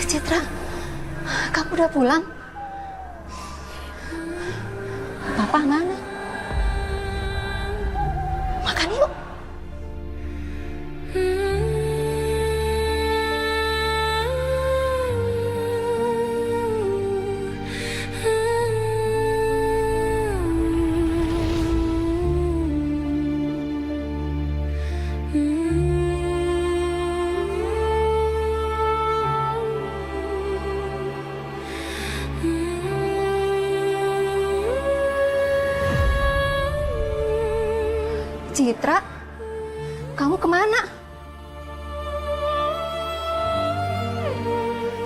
Citra, kamu udah pulang? Papa mana? Makan yuk. Citra, kamu kemana?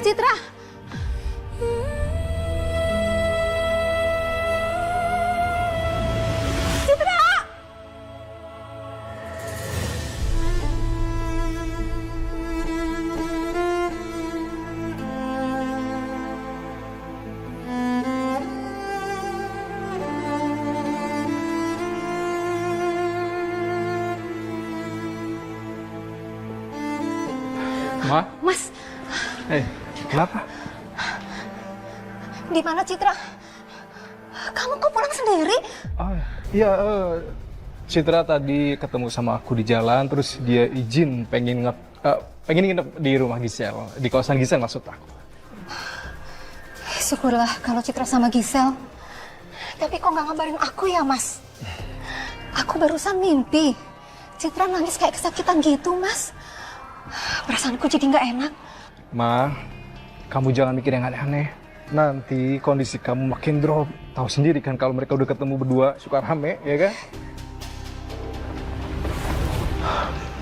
Citra! Citra! Ma? Mas, Kenapa? di mana Citra? Kamu kok pulang sendiri? Oh, iya, Citra tadi ketemu sama aku di jalan, terus dia izin pengen nginep di rumah Gisel, di kawasan Gisel maksud aku. Syukurlah kalau Citra sama Gisel. Tapi kok nggak ngabarin aku ya, Mas? Aku barusan mimpi. Citra nangis kayak kesakitan gitu, Mas. Perasaanku jadi nggak enak. Ma, kamu jangan mikir yang aneh-aneh. Nanti kondisi kamu makin drop. Tahu sendiri kan kalau mereka udah ketemu berdua suka rame, ya kan?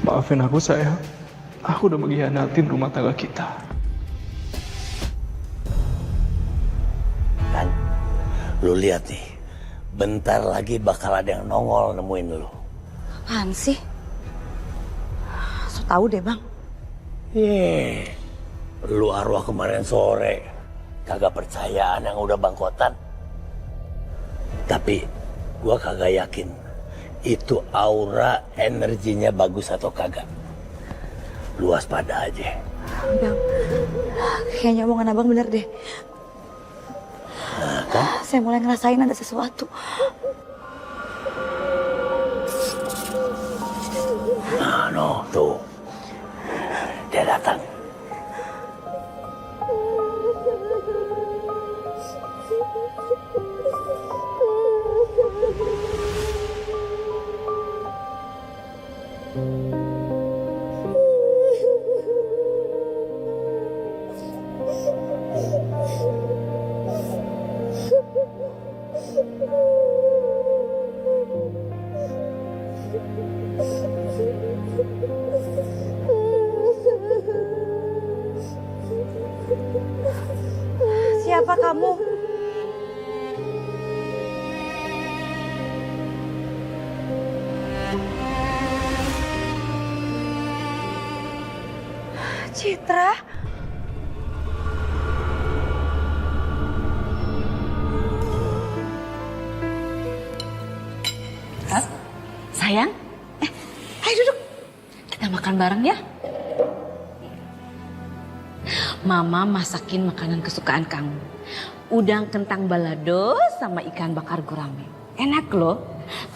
Maafin aku, sayang. Aku udah mengkhianatin rumah tangga kita. Kan, lu lihat nih, bentar lagi bakal ada yang nongol nemuin lu. Apaan sih? So tau deh, Bang. Lu arwah kemarin sore kagak percayaan yang udah bangkotan. Tapi gua kagak yakin itu aura energinya bagus atau kagak. Lu waspada aja. Bang, kayaknya omongan abang bener deh. Nah kan? Saya mulai ngerasain ada sesuatu. Nah, no, tuh. Dia datang. Siapa kamu? Citra? Hah? Sayang? Ayo duduk. Kita makan bareng ya. Mama masakin makanan kesukaan kamu. Udang kentang balado sama ikan bakar gurame. Enak loh.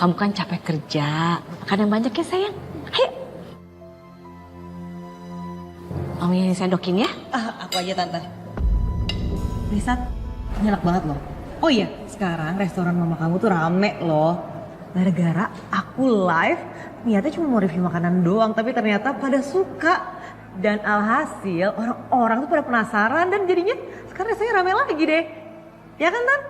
Kamu kan capek kerja. Makan yang banyak ya sayang. Ayo. Mami yang sendokin ya. Aku aja tante. Risat, ini enak banget loh. Oh iya, sekarang restoran mama kamu tuh rame loh. Gara-gara aku live, niatnya cuma mau review makanan doang, tapi ternyata pada suka. Dan alhasil orang-orang tuh pada penasaran dan jadinya sekarang restorannya rame lagi deh. Ya kan, Tan?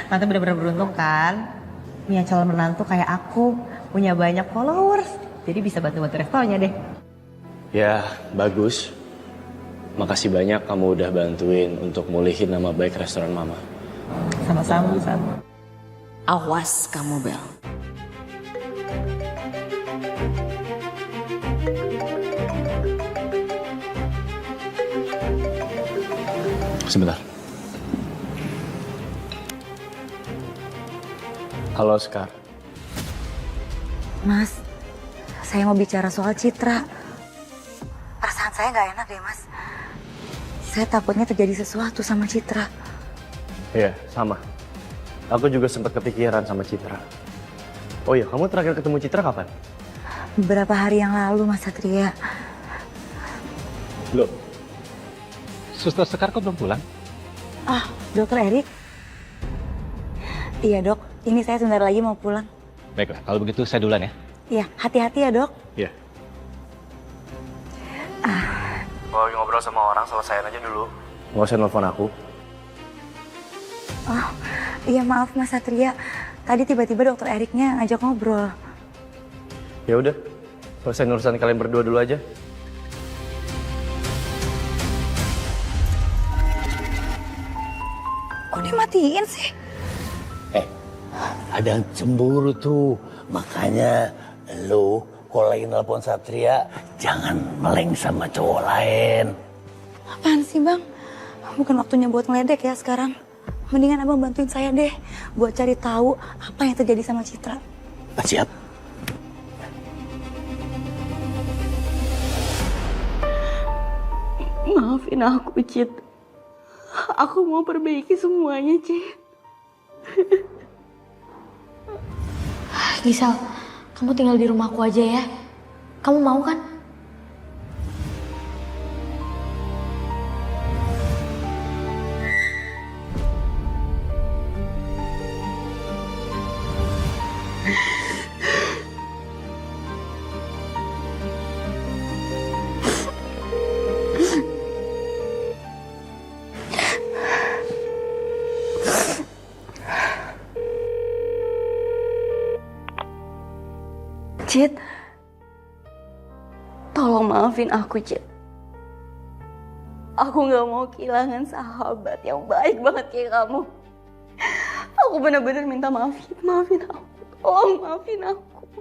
Tante benar-benar beruntung kan? Punya calon menantu kayak aku, punya banyak followers. Jadi bisa bantu-bantu restorannya deh. Ya, bagus. Makasih banyak kamu udah bantuin untuk mulihin nama baik restoran Mama. Sama-sama, sama. Awas kamu Bel. Sebentar. Halo, Sekar. Mas, saya mau bicara soal Citra. Perasaan saya nggak enak deh, Mas. Saya takutnya terjadi sesuatu sama Citra. Iya, sama. Aku juga sempat kepikiran sama Citra. Oh iya, kamu terakhir ketemu Citra kapan? Beberapa hari yang lalu, Mas Satria. Loh, Suster Sekar kok belum pulang? Ah, Dokter Erik? Iya, Dok. Ini saya sebentar lagi mau pulang. Baiklah, kalau begitu saya duluan ya. Iya, hati-hati ya, Dok. iya. Kalau lagi ngobrol sama orang, selesaiin aja dulu. Nggak usah nelfon aku. Oh, iya maaf Mas Satria. Tadi tiba-tiba Dokter Eriknya ngajak ngobrol. Ya udah, selesai urusan kalian berdua dulu aja. Kok dimatiin sih? Ada yang cemburu tuh. Makanya lu kalau lagi nelpon Satria, jangan meleng sama cowok lain. Apaan sih Bang? Bukan waktunya buat ngeledek ya sekarang. Mendingan Abang bantuin saya deh buat cari tahu apa yang terjadi sama Citra. Siap. Maafin aku, Cit. Aku mau perbaiki semuanya, Cit. Gisel, kamu tinggal di rumahku aja ya. Kamu mau kan? Cit, tolong maafin aku, Cit. Aku gak mau kehilangan sahabat yang baik banget kayak kamu. Aku benar-benar minta maaf, Cit. Maafin aku. Tolong maafin aku.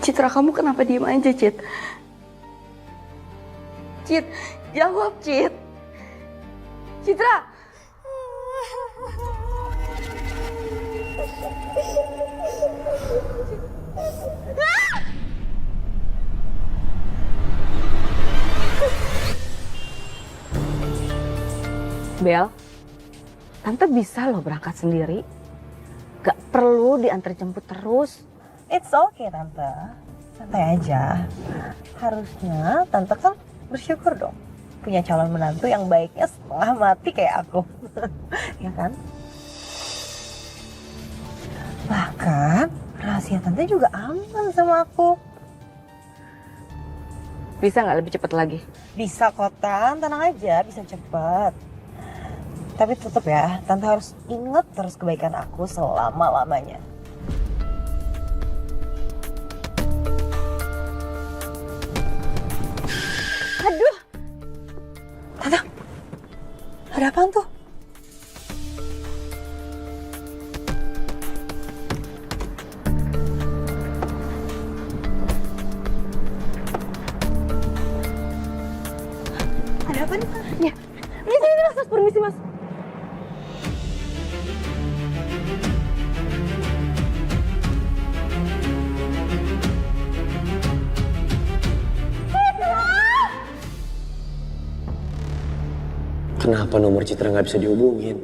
Citra, kamu kenapa diem aja, Cit? Cit, jawab, Cit. Citra! Bel, Tante bisa loh berangkat sendiri. Gak perlu diantar jemput terus. It's okay Tante, santai aja. Harusnya Tante kan bersyukur dong punya calon menantu yang baiknya setengah mati kayak aku. Ya kan? Bahkan rahasia Tante juga aman sama aku. Bisa gak lebih cepat lagi? Bisa kok Tan, tenang aja, bisa cepet. Tapi tetap ya, Tante harus ingat terus kebaikan aku selama-lamanya. Aduh! Tante, ada apaan tuh? Ada apa nih, Tante? Ya, ini mas, permisi mas. Kenapa nomor Citra nggak bisa dihubungin?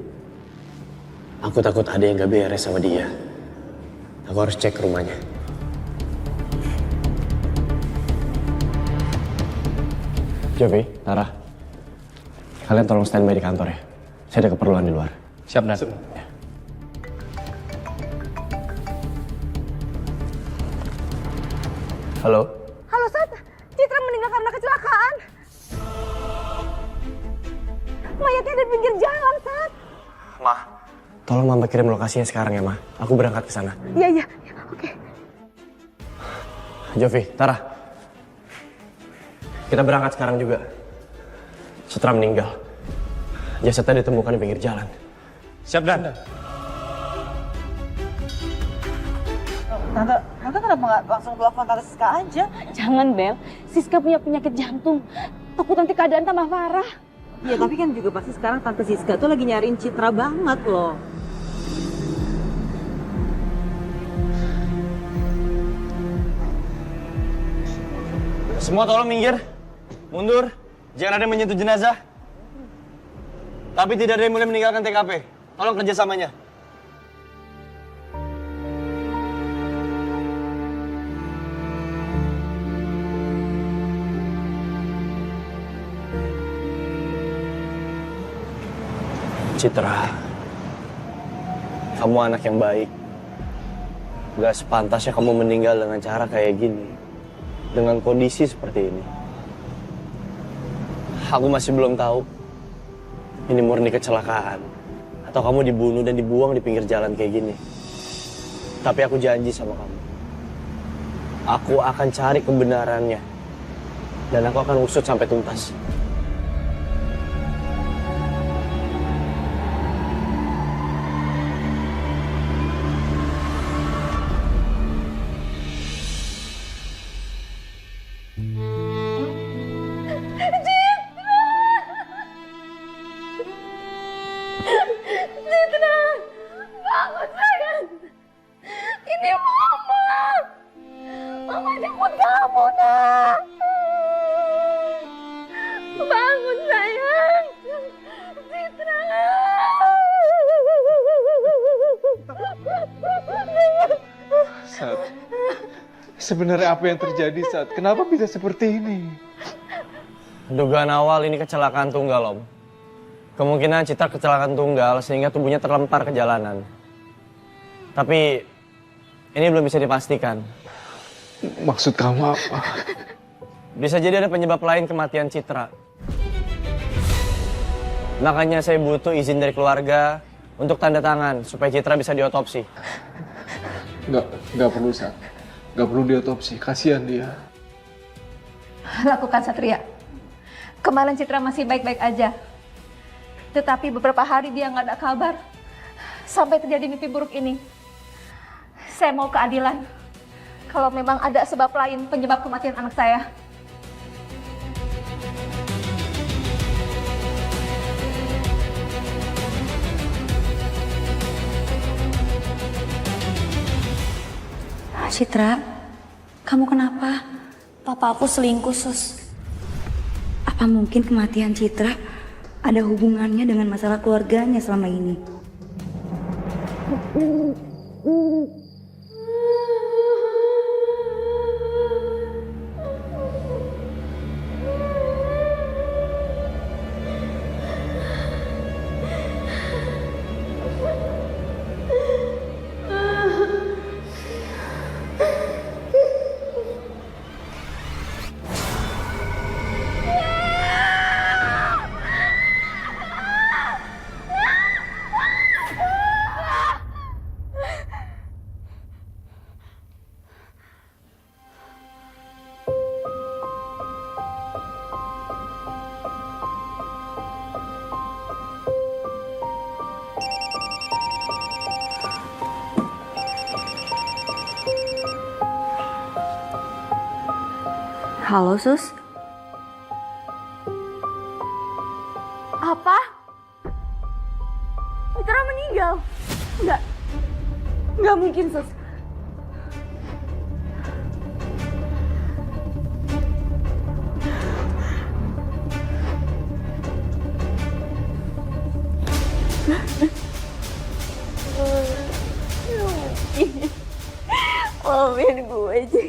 Aku takut ada yang nggak beres sama dia. Aku harus cek rumahnya. Jovi, Tara, kalian tolong standby di kantor ya. Saya ada keperluan di luar. Siap, Dan. Halo? Halo Sat, Citra meninggal karena kecelakaan. Mayatnya ada di pinggir jalan, Sat. Ma, tolong Mama kirim lokasinya sekarang ya, Ma. Aku berangkat ke sana. Iya, oke. Jovi, Tara, kita berangkat sekarang juga. Citra meninggal. Jasadnya ditemukan di pinggir jalan. Siap, Dan. Tante kenapa nggak langsung telepon Tante Siska aja? Jangan, Bel. Siska punya penyakit jantung. Takut nanti keadaan tambah parah. Ya tapi kan juga pasti sekarang Tante Siska tuh lagi nyariin Citra banget loh. Semua tolong minggir, mundur, jangan ada yang menyentuh jenazah. Tapi tidak ada yang boleh meninggalkan TKP. Tolong kerjasamanya. Citra, kamu anak yang baik. Gak sepantasnya kamu meninggal dengan cara kayak gini. Dengan kondisi seperti ini. Aku masih belum tahu. Ini murni kecelakaan. Atau kamu dibunuh dan dibuang di pinggir jalan kayak gini. Tapi aku janji sama kamu. Aku akan cari kebenarannya. Dan aku akan usut sampai tuntas. Bangun sayang. Ini Mama. Mama jemput kamu, Nak. Bangun sayang. Citra. Sat, sebenarnya apa yang terjadi, Sat? Kenapa bisa seperti ini? Dugaan awal ini kecelakaan tunggal, Om. Kemungkinan Citra kecelakaan tunggal sehingga tubuhnya terlempar ke jalanan. Tapi ini belum bisa dipastikan. Maksud kamu apa? Bisa jadi ada penyebab lain kematian Citra. Makanya saya butuh izin dari keluarga untuk tanda tangan supaya Citra bisa diotopsi. Nggak perlu, Sat. Nggak perlu diotopsi, kasihan dia. Lakukan, Satria. Kemarin Citra masih baik-baik aja. Tetapi beberapa hari dia nggak ada kabar. Sampai terjadi mimpi buruk ini. Saya mau keadilan. Kalau memang ada sebab lain penyebab kematian anak saya. Citra, kamu kenapa? Papa aku selingkuh, Sus. Apa mungkin kematian Citra ada hubungannya dengan masalah keluarganya selama ini? Halo, Sus. Apa? Citra meninggal? Nggak mungkin, Sus. Maafin gue, Ci.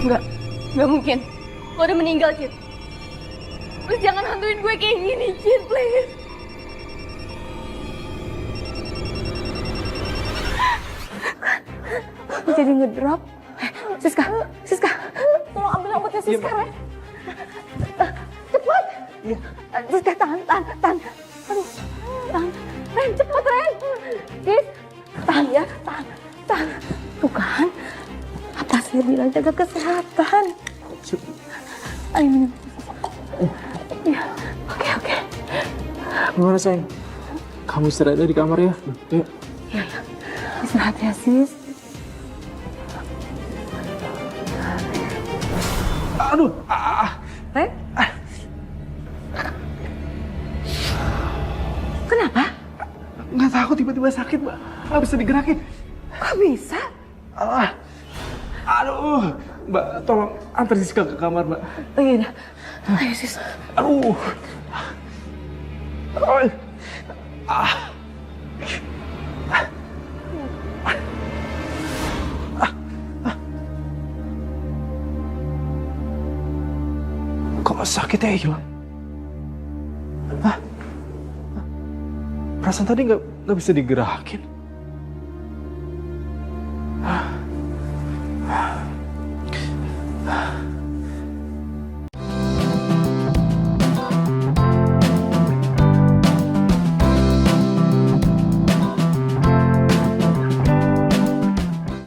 Gak mungkin. Nggak mungkin. Lo udah meninggal, Cid. Terus jangan hantuin gue kayak gini, Cid, please. Aku jadi ngedrop. Siska. Tolong ambil obatnya Siska, Ren. Cepat. Siska, tahan. Aduh, tahan. Ren, cepat, Ren. Sis. Tahan ya, tahan. Tuh kan, apa saya bilang jaga kesehatan. Ayo minum. Ya, oke. Gimana sayang? Kamu istirahat di kamar ya? Yuk. Ya. Istirahat ya sis. Aduh, Ren? Kenapa? nggak tahu tiba-tiba sakit, Mbak. Nggak bisa digerakin. Kok bisa? Aduh, Mbak, tolong antar Siska ke kamar, Mbak. Oh iya, dah. Ayo sis. Aduh. Ay. Kok sakitnya hilang? Hah? Perasaan tadi nggak bisa digerakin.